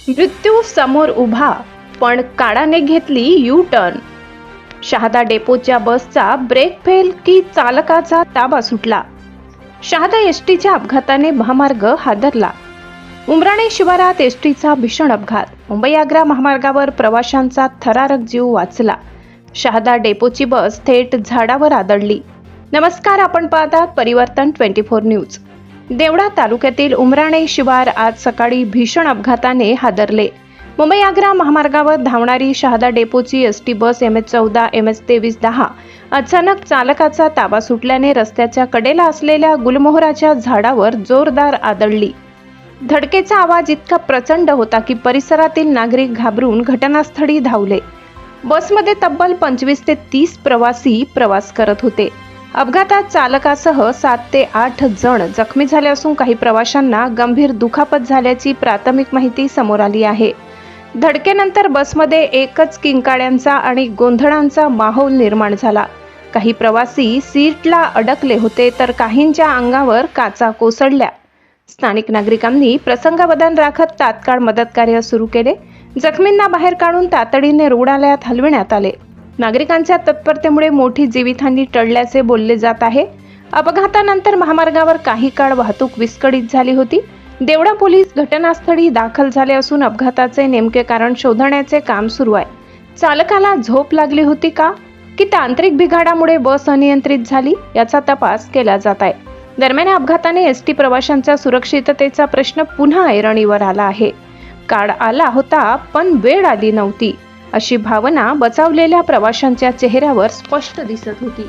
मृत्यू समोर उभा, पण काळाने घेतली यू टर्न. शहादा डेपोच्या बसचा ब्रेक फेल की चालकाचा ताबा सुटला. शहादा एसटीच्या अपघाताने महामार्ग हादरला. उमराणे शिवारात एसटीचा भीषण अपघात. मुंबई आग्रा महामार्गावर प्रवाशांचा थरारक जीव वाचला. शहादा डेपोची बस थेट झाडावर आदळली. नमस्कार, आपण पाहतात परिवर्तन 24 न्यूज. देवळा तालुक्यातील उमराणे शिवार आज सकाळी भीषण अपघाताने हादरले. मुंबई आग्रा महामार्गावर धावणारी Shahada डेपोची ST bus MS14 MS2310 अचानक चालकाचा ताबा सुटल्याने रस्त्याच्या कडेला असलेल्या गुलमोहराच्या झाडावर जोरदार आदळली. धडकेचा आवाज इतका प्रचंड होता की परिसरातील नागरिक घाबरून घटनास्थळी धावले. बसमध्ये तब्बल 25 ते 30 प्रवासी प्रवास करत होते. अपघातात चालकासह 7 ते 8 जण जखमी झाले असून काही प्रवाशांना गंभीर दुखापत झाल्याची प्राथमिक माहिती समोर आली आहे. धडकेनंतर बसमध्ये एकच किंकाळ्यांचा आणि गोंधळांचा माहोल निर्माण झाला. काही प्रवासी सीटला अडकले होते तर काहींच्या अंगावर काचा कोसळल्या. स्थानिक नागरिकांनी प्रसंगावधान राखत तात्काळ मदतकार्य सुरू केले. जखमींना बाहेर काढून तातडीने रुग्णालयात हलविण्यात आले. नागरिकांच्या तत्परतेमुळे मोठी जीवितहानी टळल्याचे बोलले जात आहे. अपघातानंतर महामार्गावर काही काळ वाहतूक विस्कळीत झाली होती. देवळा पोलीस घटनास्थळी दाखल झाले असून अपघाताचे नेमके कारण शोधण्याचे काम सुरू आहे. चालकाला झोप लागली होती का की तांत्रिक बिघाडामुळे बस अनियंत्रित झाली याचा तपास केला जात आहे. दरम्यान अपघाताने एसटी प्रवाशांच्या सुरक्षिततेचा प्रश्न पुन्हा ऐरणीवर आला आहे. काळ आला होता पण वेळ आली नव्हती, अशी भावना बचावलेल्या प्रवाशांच्या चेहऱ्यावर स्पष्ट दिसत होती.